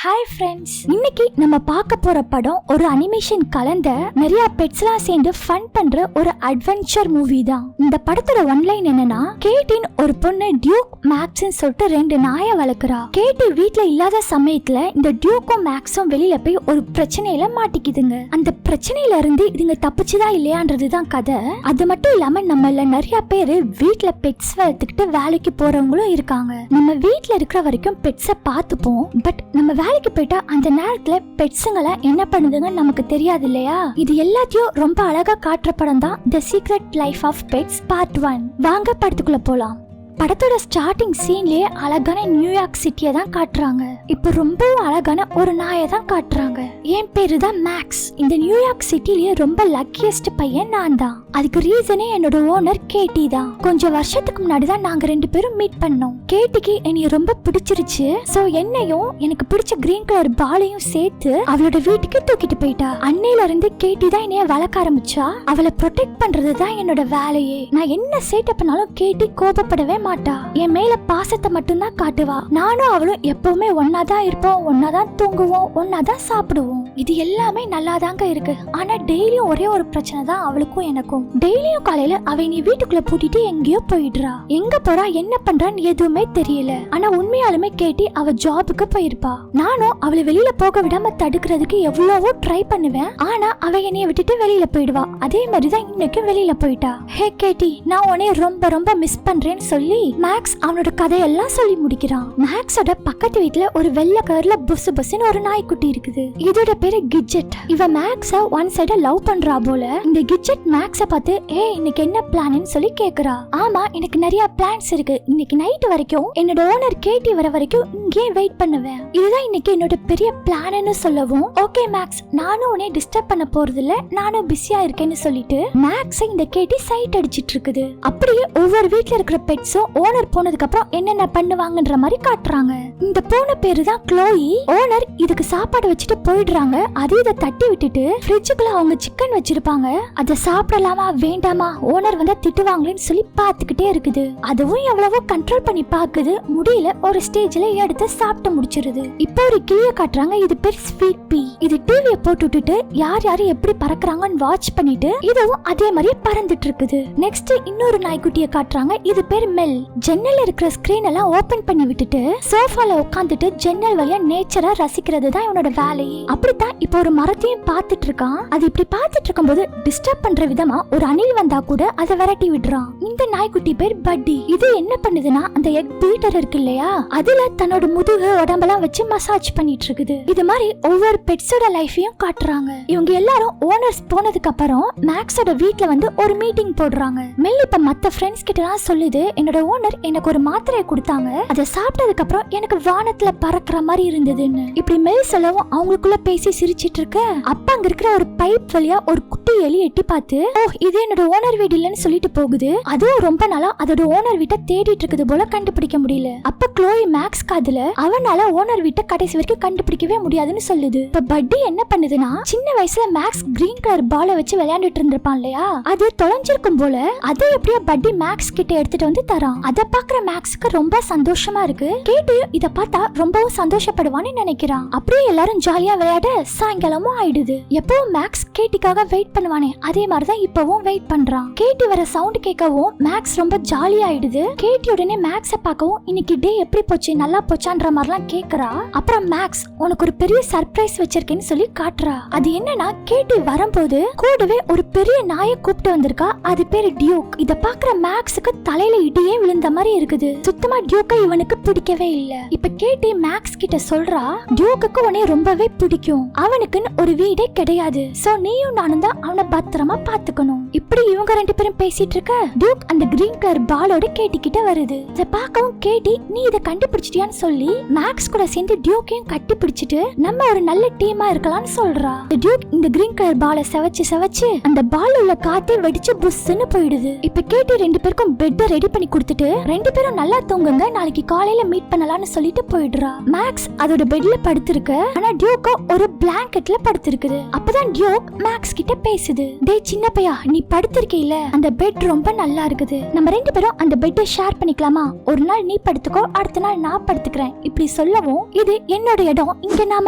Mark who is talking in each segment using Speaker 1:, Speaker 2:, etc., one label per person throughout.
Speaker 1: Hi friends, இன்னைக்கு நம்ம பார்க்க போற படம் ஒரு அனிமேஷன் கலந்த நிறைய பெட்ஸ்லாம் சேர்ந்து ஃபன் பண்ற ஒரு அட்வென்ச்சர் மூவி தான். இந்த படத்தோட ஒன்லைன் என்னன்னா, கேட்டின் ஒரு பொண்ணு டியூக் மேக்ஸ்ன்னு சொல்லிட்டு 2 நாயை வளர்க்குறா. கேட்டி வீட்ல இல்லாத சமயத்துல இந்த டியூக்கும் மேக்ஸும் வெளியில போய் ஒரு பிரச்சனையில மாட்டிக்குதுங்க. அந்த பிரச்சனையில இருந்து இதுங்க தப்பிச்சுதான் இல்லையான்றதுதான் கதை. அது மட்டும் இல்லாம நம்மள நிறைய பேரு வீட்ல பெட்ஸ் வளர்த்துக்கிட்டு வேலைக்கு போறவங்களும் இருக்காங்க. நம்ம வீட்ல இருக்கிற வரைக்கும் பெட்ஸை பார்த்துப்போம், பட் நம்ம வேலைக்கு போயிட்டா அந்த நேரத்துல பெட்ஸுங்களை என்ன பண்ணுதுங்க நமக்கு தெரியாது இல்லையா? இது எல்லாத்தையும் ரொம்ப அழகா காட்டுற படம் தான் the secret life of pets part 1. வாங்க படத்துக்குள்ள போலாம். படத்தோட ஸ்டார்டிங் சீன்லயே அழகான நியூயார்க் சிட்டியை தான் காட்டுறாங்க. இப்ப ரொம்ப அழகான ஒரு நாயை தான் காட்டுறாங்க. என் பேரு தான் மேக்ஸ். இந்த நியூயார்க் சிட்டிலேயே ரொம்ப லக்கியஸ்ட் பையன் நான் தான். அதுக்கு ரீசனே என்னோட ஓனர் கேட்டி தான். கொஞ்சம் வருஷத்துக்கு முன்னாடி தான் நாங்க 2 பேரும் மீட் பண்ணோம். கேட்டிக்கு என்னைய ரொம்ப பிடிச்சிருச்சு. சோ என்னையும் எனக்கு பிடிச்ச கிரீன் கலர் பாலையும் சேர்த்து அவளோட வீட்டுக்கு தூக்கிட்டு போயிட்டா. அன்னையில இருந்து கேட்டி தான் என்னைய வளர்க்க ஆரம்பிச்சா. அவளை ப்ரொடெக்ட் பண்றது தான் என்னோட வேலையே. நான் என்ன சேட்டை பண்ணாலும் கேட்டி கோபப்படவே மாட்டா. என் மேல பாசத்தை மட்டும்தான் காட்டுவா. நானும் அவளும் எப்பவுமே ஒன்னாதான் இருப்போம், ஒன்னாதான் தூங்குவோம், ஒன்னாதான் சாப்பிடுவோம். இது எல்லாமே நல்லாதாங்க இருக்கு. ஆனா டெய்லியும் ஒரே ஒரு பிரச்சனை தான் அவளுக்கும் எனக்கும். டெய்லியும் காலையில அவ நீ வீட்டுக்குள்ள பூட்டிட்டு எங்கேயோ போயிடுறா. எங்க போறா, என்ன பண்றான்னு எதுவுமே தெரியல. ஆனா உண்மையாலுமே கேட்டி அவ ஜாபுக்கு போயிருப்பா. நானும் அவளை வெளியில போக விடாம தடுக்கிறதுக்கு எவ்வளவோ ட்ரை பண்ணுவேன். ஆனா அவ என்னைய விட்டுட்டு வெளியில போயிடுவா. அதே மாதிரிதான் இன்னைக்கு வெளியில போயிட்டா. ஹே கேட்டி, நான் உன்னை ரொம்ப ரொம்ப மிஸ் பண்றேன்னு சொல்லி மேக்ஸ் அவனோட கதையெல்லாம் சொல்லி முடிக்கிறான். மேக்ஸோட பக்கத்து வீட்டுல ஒரு வெள்ளை கலர்ல புசு புசுன்னு ஒரு நாய்க்குட்டி இருக்குது. இதோட பேரு கிட்ஜெட். இவ மேக்ஸ ஒன் சைட லவ் பண்றா போல. இந்த கிட்ஜெட் மேக்ஸ பார்த்து இன்னைக்கு என்ன பிளான்னு சொல்லி கேக்குறா. ஆமா, எனக்கு நிறைய பிளான்ஸ் இருக்கு. இன்னைக்கு நைட் வரைக்கும் என்னோட ஓனர் கேட்டி வர வரைக்கும் இங்கே வெயிட் பண்ணுவேன். இதுதான் இன்னைக்கு என்னோட பெரிய பிளான்னு சொல்லவும், ஓகே மேக்ஸ், நானும் உன்னை டிஸ்டர்ப் பண்ண போறது இல்ல, நானும் பிஸியா இருக்கேன்னு சொல்லிட்டு மேக்ஸ் இந்த கேட்டி சைட் அடிச்சிட்டு இருக்குது. அப்படியே ஒவ்வொரு வீட்டுல இருக்கிற பெட்ஸும் ஓனர் போனதுக்கு அப்புறம் என்னென்ன பண்ணுவாங்கன்ற மாதிரி காட்டுறாங்க. இந்த பூனை பேரு தான் க்ளோயி. ஓனர் இதுக்கு சாப்பாடு வச்சுட்டு போயிடுறாங்க. அது இதை தட்டி விட்டுட்டு ஃப்ரிட்ஜுக்குள்ள அவங்க சிக்கன் வச்சிருப்பாங்க. அதை சாப்பிடலாமா வேண்டாமா, ஓனர் வந்தா திட்டுவாங்களேன்னு சொல்லி பாத்துக்கிட்டே இருக்குது. அதுவும் எவ்வளவோ கண்ட்ரோல் பண்ணி பாக்குது. முடியல, ஒரு ஸ்டேஜ்ல எடுத்து சாப்பிட்டு முடிச்சிருது. இப்போ ஒரு கிளிய காட்டுறாங்க. இது பேர் ஸ்வீட் பீ. இது டிவியை போட்டு விட்டுட்டு யார் யாரு எப்படி பறக்குறாங்கன்னு வாட்ச் பண்ணிட்டு இதுவும் அதே மாதிரி பறந்துட்டு இருக்குது. நெக்ஸ்ட் இன்னொரு நாய்க்குட்டிய காட்டுறாங்க. இது பேர் மெல். ஜன்னல் இருக்கிற ஸ்கிரீன் எல்லாம் ஓபன் பண்ணி விட்டுட்டு சோஃபால உட்காந்துட்டு ஜன்னல் வழியா நேச்சரா ரசிக்கிறது தான் இவனோட வேலையே. அப்படித்தான் இப்போ ஒரு மரத்தையும் பார்த்துட்டு இருக்கான். அது இப்படி பார்த்துட்டு இருக்கும்போது டிஸ்டர்ப் பண்ற விதமா ஒரு அணில் வந்தா கூட அதை விரட்டி விடுறான். இந்த நாய்க்குட்டி பேர் பட்டி. இது என்ன பண்ணுதுன்னா, அந்த எக் பீட்டர் இருக்கு இல்லையா, அதுல தன்னோட முதுகு உடம்பெல்லாம் வச்சு மசாஜ் பண்ணிட்டு இருக்குது. இது மாதிரி ஒவ்வொரு பெட்ஸோட லைஃபையும் காட்டுறாங்க. இவங்க எல்லாரும் ஓனர்ஸ் போனதுக்கு அப்புறம் மேக்ஸோட வீட்ல வந்து ஒரு மீட்டிங் போடுறாங்க. மெல் இப்ப மத்த ஃப்ரெண்ட்ஸ் கிட்ட எல்லாம் சொல்லுது, என்னோட ஓனர் எனக்கு ஒரு மாத்திரையை கொடுத்தாங்க, அதை சாப்பிட்டதுக்கு அப்புறம் எனக்கு வானத்துல பறக்கிற மாதிரி இருந்ததுன்னு. இப்படி மெல் சொல்லவும் அவங்களுக்குள்ள பேசி சிரிச்சிட்டு இருக்க, அப்ப அங்க இருக்கிற ஒரு பைப் வழியா ஒரு குட்டி எலி எட்டி பார்த்து, ஓ இது என்னோட ஓனர் வீடு இல்லன்னு சொல்லிட்டு போகுது. அதுவும் ரொம்ப நாளா அதோட ஓனர் வீட்டை தேடிட்டு இருக்குது போல கண்டுபிடிக்க முடியல. அப்ப க்ளோயி மேக்ஸ் காதுல அவனால ஓனர் வீட்டை கடைசி வரைக்கும் கண்டுபிடிக்கவே முடியாதுன்னு சொல்லுது. இப்ப பட்டி என்ன பண்ணுதுன்னா, சின்ன வயசுல மேக்ஸ் கிரீன் கலர் பாலை வச்சு விளையாண்டுட்டு இருந்திருப்பான் இல்லையா, அது தொலைஞ்சிருக்கும் போல அதை எப்படியோ பட்டி மேக்ஸ் கிட்ட எடுத்துட்டு வந்து தரான். அத பாக்குற மேக்ஸ்க்கு ரொம்ப சந்தோஷமா இருக்கு. கேட்டு இத பார்த்தா ரொம்பவும் சந்தோஷப்படுவான்னு நினைக்கிறான். அப்படியே எல்லாரும் ஜாலியா விளையாட சாயங்காலமும் ஆயிடுது. எப்பவும் மேக்ஸ் கேட்டிக்காக வெயிட் பண்ணுவானே, அதே மாதிரிதான் இப்பவும் வெயிட் பண்றான். கேட்டி வர சவுண்ட் கேட்கவும் மேக்ஸ் ரொம்ப ஜாலியா ஆயிடுது. கேட்டி உடனே மேக்ஸ பார்க்கவும், இன்னைக்கு டே எப்படி போச்சு, நல்லா போச்சான்ற மாதிரிலாம் கேக்குறா. அப்புறம் மேக்ஸ், உனக்கு ஒரு பெரிய சர்ப்ரைஸ் வச்சிருக்கேன்னு சொல்லி காட்டுறா. அது என்னன்னா, கேட்டி வரும்போது கூடவே ஒரு பெரிய நாயை கூப்பிட்டு வந்திருக்கா. அது பேரு டியூக். இத பாக்குற மேக்ஸுக்கு தலையில இடியே விழுந்த மாதிரி இருக்குது. சுத்தமா டியூக்கை இவனுக்கு பிடிக்கவே இல்ல. இப்ப கேட்டி மேக்ஸ் கிட்ட சொல்றா, டியூக்கு உன்னை ரொம்பவே பிடிக்கும், அவனுக்குன்னு ஒரு வீடே கிடையாது, சோ நீயும் நானும் தான் அவனை பத்திரமா பாத்துக்கணும். இப்படி இவங்க 2 பேரும் பேசிட்டு இருக்க, டியூக் அந்த கிரீன் கலர் பாலோட கேட்டி கிட்ட வருது. இத பார்க்கவும் கேட்டி, நீ இத கண்டுபிடிச்சிட்டியான்னு சொல்லி மேக்ஸ் கூட சேர்ந்து டியூக்கையும் கட்டி பிடிச்சிட்டு நம்ம ஒரு நல்ல டீமா இருக்கலாம்னு சொல்றா. டியூக் இந்த கிரீன் கலர் பாலை செவச்சு அந்த பால் உள்ள காத்தே வெடிச்சு புஷ்ன்னு போயிடுது. இப்ப கேட்டி 2 பேருக்கும் பெட் ரெடி பண்ணி கொடுத்து கொடுத்துட்டு 2 பேரும் நல்லா தூங்குங்க, நாளைக்கு காலையில மீட் பண்ணலாம்னு சொல்லிட்டு போயிடுறா. மேக்ஸ் அதோட பெட்ல படுத்திருக்கு. ஆனா டியூக் ஒரு பிளாங்கெட்ல படுத்திருக்குது. அப்பதான் டியூக் மேக்ஸ் கிட்ட பேசுது. டேய் சின்ன பையா, நீ படுத்திருக்கீல, அந்த பெட் ரொம்ப நல்லா இருக்குது. நம்ம 2 பேரும் அந்த பெட்டை ஷேர் பண்ணிக்கலாமா? ஒரு நாள் நீ படுத்துக்கோ, அடுத்த நாள் நான் படுத்துக்கிறேன். இப்படி சொல்லவும், இது என்னோட இடம், இங்க நான்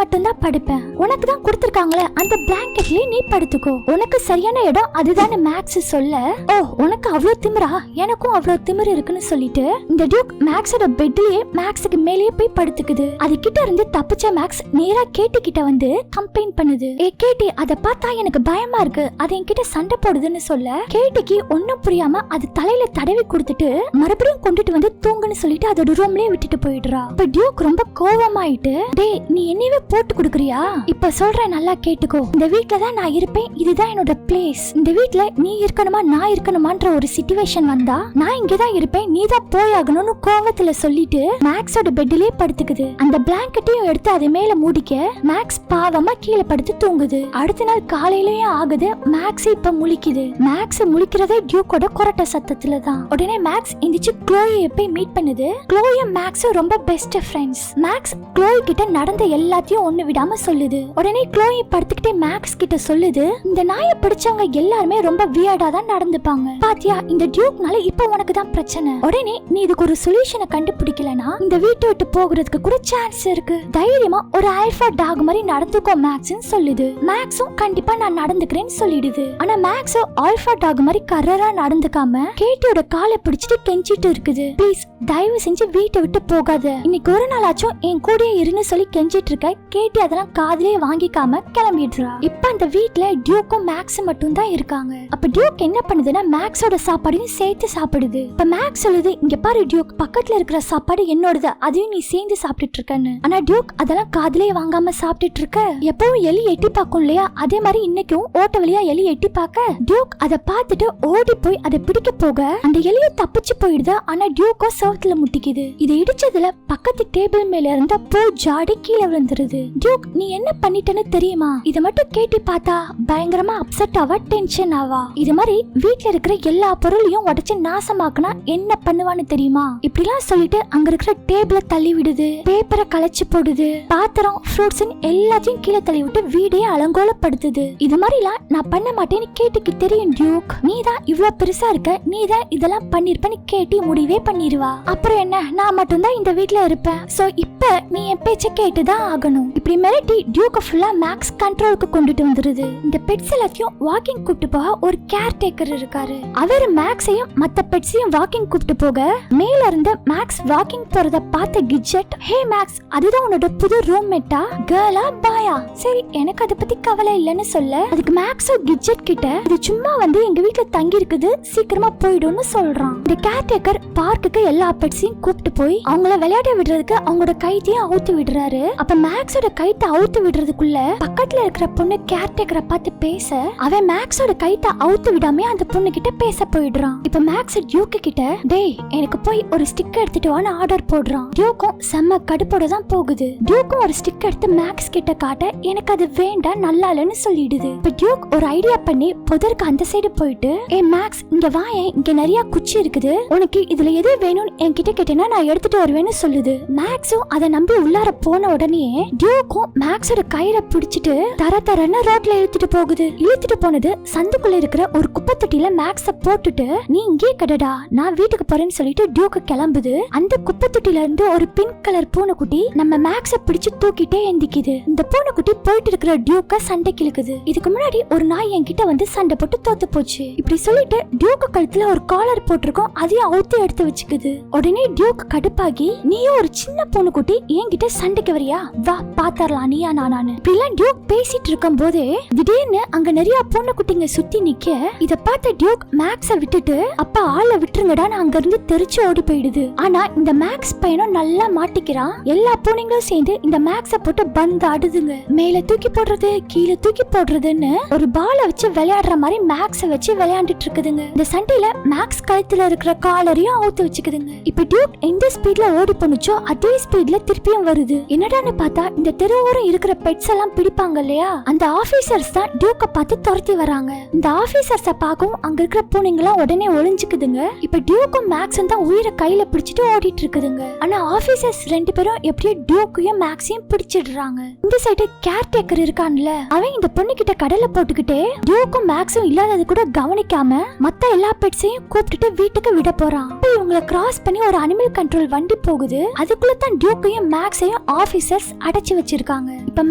Speaker 1: மட்டும் தான் படுப்பேன். உனக்கு தான் கொடுத்திருக்காங்களே அந்த பிளாங்கெட்லயே நீ படுத்துக்கோ, உனக்கு சரியான இடம் அதுதானே மேக்ஸ் சொல்ல. ஓ, உனக்கு அவ்வளவு திமிரா? எனக்கும் அவ்வளவு திமிரு இருக்குன்னு சொல்லிட்டு இந்த டியூக் மேக்ஸோட பெட்லயே மேக்ஸுக்கு மேலேயே போய் படுத்துக்குது. அது கிட்ட இருந்து தப்பிச்ச மேக்ஸ் நேரா கேட்டி கிட்ட வந்து கம்ப்ளைண்ட் பண்ணுது. ஏ கேட்டி, அத பார்த்தா எனக்கு பயமா இருக்கு, அது என்கிட்ட சண்டை போடுதுன்னு சொல்ல, கேட்டிக்கு ஒன்னும் புரியாம அது தலையில தடவி கொடுத்துட்டு மறுபடியும் கொண்டுட்டு வந்து தூங்குன்னு சொல்லிட்டு அதோட ரூம்லயே விட்டுட்டு போயிடுறா. இப்ப டியூக் ரொம்ப கோவமாயிட்டு, டேய் நீ என்னையவே போட்டு கொடுக்குறியா? இப்ப சொல்றேன் நல்லா கேட்டுக்கோ, இந்த வீட்ல தான் நான் இருப்பேன், இதுதான் என்னோட பிளேஸ். இந்த வீட்ல நீ இருக்கணுமா நான் இருக்கணுமான்ற ஒரு சிச்சுவேஷன் வந்தா நான் இங்கதான் இருப்பேன், நீ தான் போயாகணும்னு கோவத்துல சொல்லிட்டு மேக்ஸோட பெட்லயே படுத்துக்குது. அந்த பிளாங்கெட்டையும் எடுத்து அதை மேல மூடிக்க மேக்ஸ் பாவமா கீழே படுத்து தூங்குது. அடுத்த நாள் காலையிலயே ஆகுது. மேக்ஸ் இப்ப முழிக்குது. மேக்ஸ் முழிக்கிறதே டியூக்கோட கொரட்ட சத்தத்துல தான். உடனே மேக்ஸ் எந்திரிச்சு க்ளோயை போய் மீட் பண்ணுது. க்ளோயும் மேக்ஸும் ரொம்ப பெஸ்ட் ஃப்ரெண்ட்ஸ். மேக்ஸ் க்ளோய் கிட்ட நடந்த எல்லாத்தையும் ஒண்ணு விடாம சொல்லுது. உடனே க்ளோய் படுத்துக்கிட்டே மேக்ஸ் கிட்ட சொல்லுது, இந்த நாயை பிடிச்சவங்க எல்லாருமே ரொம்ப வியர்டா தான் நடந்துப்பாங்க பாத்தியா, இந்த டியூக்னால இப்ப உனக்கு தான் பிரச்சனை. உடனே நீ இதுக்கு ஒரு சொல்யூஷனை கண்டுபிடிக்கலனா இந்த வீட்டை விட்டு போகிறதுக்கு கூட சான்ஸ் இருக்கு. தைரியமா ஒரு ஆல்பா டாக் மாதிரி நடந்துக்கோ மேக்ஸ்னு சொல்லுது. மேக்ஸும் கண்டிப்பா நான் நடந்துக்கிறேன்னு சொல்லிடுது. ஆனா மேக்ஸ் ஆல்பா டாக் மாதிரி கரரா நடந்துக்காம கேட்டியோட காலை பிடிச்சிட்டு கெஞ்சிட்டு இருக்குது. ப்ளீஸ் தயவு செஞ்சு வீட்டை விட்டு போகாத, இன்னைக்கு ஒரு நாளாச்சும் என் கூடயே இருன்னு சொல்லி கெஞ்சிட்டு இருக்க. கேட்டி அதெல்லாம் காதுலயே வாங்கிக்காம கிளம்பிடுறா. இப்ப அந்த வீட்ல டியூக்கும் மேக்ஸ் மட்டும் தான் இருக்காங்க. அப்ப டியூக் என்ன பண்ணுதுன்னா மேக்ஸோட சாப்பாடையும் சேர்த்து சாப்பிடுது. இப்ப மேக்ஸ் சொல்லுது, இங்க பாரு டியூக், பக்கத்துல இருக்கிற சாப்பாடு என்னோடது, அதையும் நீ சேர்ந்து சாப்பிட்டுட்டு இருக்கன்னு. ஆனா டியூக் அதெல்லாம் காதுலயே வாங்காம சாப்பிட்டுட்டு இருக்க. எப்பவும் எலி எட்டி பார்க்கும் இல்லையா, அதே மாதிரி இன்னைக்கும் ஓட்ட வழியா எலி எட்டி பார்க்க டியூக் அதை பார்த்துட்டு ஓடி போய் அதை பிடிக்க போக அந்த எலிய தப்பிச்சு போயிடுது. ஆனா டியூக்கோ சவுத்துல முட்டிக்குது. இதை இடிச்சதுல பக்கத்து டேபிள் மேல இருந்த பூ ஜாடி கீழே விழுந்துருது. டியூக், நீ என்ன பண்ணிட்டேன்னு தெரியுமா? இதை மட்டும் கேட்டி பார்த்தா பயங்கரமா அப்செட் ஆவா, டென்ஷன் ஆவா. இது மாதிரி வீட்ல இருக்கிற எல்லா பொருளையும் உடைச்சு நாசமாக்குனா என்ன பண்ணுவான்னு தெரியுமா? இப்படிலாம் சொல்லிட்டு அங்க இருக்கிற டேபிள தள்ளி விடுது, பேப்பரை களைச்சு போடுது, பாத்திரம் ஃப்ரூட்ஸ் எல்லாத்தையும் கீழே தள்ளி விட்டு வீடே அலங்கோலப்படுத்துது. இது மாதிரிலாம் நான் பண்ண மாட்டேன்னு கேட்டிக்கு தெரியும் டியூக். நீ தான் இவ்வளவு பெருசா இருக்க, நீ தான் இதெல்லாம் பண்ணிருப்பேன்னு கேட்டி முடிவே பண்ணிடுவா. அப்புறம் என்ன, நான் மட்டும் தான் இந்த வீட்ல இருப்பேன். சோ இப்ப நீ என் பேச்ச கேட்டுதான் ஆகணும். இப்படி மிரட்டி டியூக்க ஃபுல்லா மேக்ஸ் கண்ட்ரோலுக்கு கொண்டுட்டு வந்துருது. இந்த பெட்ஸ் எல்லாத்தையும் வாக்கிங் கூப்பிட்டு போக ஒரு கேர் டேக்கர் இருக்காரு. அவர் மேக்ஸையும் மத்த பெட்ஸையும் வாக்கிங் கூப்பிட்டு போக மேல இருந்து மேக்ஸ் வாக்கிங் போறத பார்த்த கிட்ஜெட், ஹே மேக்ஸ், அதுதான் உன்னோட புது ரூம்மேட்டா, கேர்ளா பாயா? சரி, எனக்கு அதை பத்தி கவலை இல்லைன்னு சொல்ல, அதுக்கு மேக்ஸும் கிட்ஜெட் கிட்ட இது சும்மா வந்து எங்க வீட்டுல தங்கி இருக்குது, சீக்கிரமா போயிடும்னு சொல்றான். இந்த கேர் டேக்கர் பார்க்குக்கு எல்லா பெட்ஸையும் கூப்பிட்டு போய் அவங்கள விளையாட விடுறதுக்கு அவங்களோட கைத்தையும் அவுத்து விடுறாரு. அப்ப மேக்ஸோட கைத்தை அவுத்து விடுறதுக்குள்ள பக்கத்துல இருக்கிற பொண்ணு கேர் டேக்கரை பார்த்து பேச, அவன் மேக்ஸோட கைத்தை அவுத்து விடாம அந்த பொண்ணு கிட்ட பேச போயிடுறான். இப்ப மேக்ஸ் டியூக்கு கிட்ட, டேய் எனக்கு போய் ஒரு ஸ்டிக் எடுத்துட்டு வான்னு ஆர்டர் போடுறான். டியூக்கும் செம்ம கடுப்போட தான் போகுது. டியூக்கும் ஒரு ஸ்டிக் எடுத்து மேக்ஸ் கிட்ட காட்ட, எனக்கு அது வேண்டாம், நல்லா இல்லைன்னு சொல்லிடுது. இப்ப டியூக் ஒரு ஐடியா பண்ணி புதருக்கு அந்த சைடு போயிட்டு, ஏ மேக்ஸ் இங்க வாயேன், இங்க நிறைய குச்சி இருக்குது, உனக்கு இதுல எது வேணும்னு என்கிட்ட கேட்டேன்னா நான் எடுத்துட்டு வருவேன்னு சொல்லுது. மேக்ஸும் அதை நம்பி உள்ளார போன உடனே டியூக்கும் மேக்ஸோட கயிறை பிடிச்சிட்டு தர தரன்னு ரோட்ல இழுத்துட்டு போகுது. இழுத்துட்டு போனது சந்துக்குள்ள இருக்கிற ஒரு குப்பை தொட்டில மேக்ஸ போட்டுட்டு, நீ இங்கே கடடா, நான் வீட்டுக்கு போறேன்னு சொல்லிட்டு டியூக்கு கிளம்புது. அந்த குப்பை தொட்டில இருந்து ஒரு பிங்க் கலர் பூனைக்குட்டி நம்ம மேக்ஸ பிடிச்சு தூக்கிட்டே எந்திக்குது. இந்த பூனைக்குட்டி போயிட்டு இருக்கிற டியூக்க சண்டை கிழக்குது. இதுக்கு முன்னாடி ஒரு நாய் என்கிட்ட வந்து சண்டை போட்டு தோத்து போச்சு. இப்படி சொல்லிட்டு டியூக்கு கழுத்துல ஒரு காலர் போட்டிருக்கோம், அதையும் அவுத்து எடுத்து வச்சுக்குது. உடனே டியூக் கடுப்பாகி, நீயும் ஒரு சின்ன பூனைக்குட்டி என்கிட்ட சண்டைக்கு வரியா, வா பாத்தரலாம் நீயா நானானு. இப்படிலாம் டியூக் பேசிட்டு இருக்கும் போதே திடீர்னு அங்க நிறைய பூனைக்குட்டிங்க சுத்தி நிக்க, இத பார்த்த டியூக் மேக்ஸ விட்டுட்டு, அப்பா ஆளை விட்டுருங்கடான்னு அங்க இருந்து தெரிச்சு ஓடி போயிடுது. ஆனா இந்த மேக்ஸ் பையனும் நல்லா மாட்டிக்கிறான். எல்லா பூனைங்களும் சேர்ந்து இந்த மேக்ஸ போட்டு பந்து ஆடுதுங்க. மேல தூக்கி போடுறது, கீழே தூக்கி போடுறதுன்னு ஒரு பால வச்சு விளையாடுற மாதிரி மேக்ஸ வச்சு விளையாண்டுட்டு இருக்குதுங்க. இந்த சண்டையில மேக்ஸ் கழுத்துல இருக்கிற காலரையும் அவுத்து வச்சுக்குதுங்க. இப்ப டியூக் எந்த ஸ்பீட்ல ஓடி போனுச்சோ அதே ஸ்பீட்ல திருப்பியும் வருது. என்னடான்னு பார்த்தா இந்த தெருவோரம் இருக்கிற பெட்ஸ் எல்லாம் பிடிப்பாங்க இல்லையா, அந்த ஆபீசர்ஸ் தான் டியூக்க பார்த்து துரத்தி வராங்க. இந்த ஆபீசர்ஸ பார்க்கவும் அங்க இருக்கிற பூனைங்களாம் உடனே ஒளிஞ்சுக்குதுங்க. இப்ப டியூக் டியூக்கும் மேக்ஸும் தான் உயிரை கையில பிடிச்சிட்டு ஓடிட்டு இருக்குதுங்க. ஆனா ஆபீசர்ஸ் 2 பேரும் எப்படியோ டியூக்கையும் மேக்ஸையும் பிடிச்சிடுறாங்க. இந்த சைடு கேர்டேக்கர் இருக்கான்ல, அவன் இந்த பொண்ணு கிட்ட கடலை போட்டுக்கிட்டே டியூக்கும் மேக்ஸும் இல்லாதது கூட கவனிக்காம மத்த எல்லா பெட்ஸையும் கூப்பிட்டுட்டு வீட்டுக்கு விட போறான். இவங்களை கிராஸ் பண்ணி ஒரு அனிமல் கண்ட்ரோல் வண்டி போகுது. அதுக்குள்ள தான் டியூக்கையும் மேக்ஸையும் ஆபீசர்ஸ் அடைச்சு வச்சிருக்காங்க. இப்ப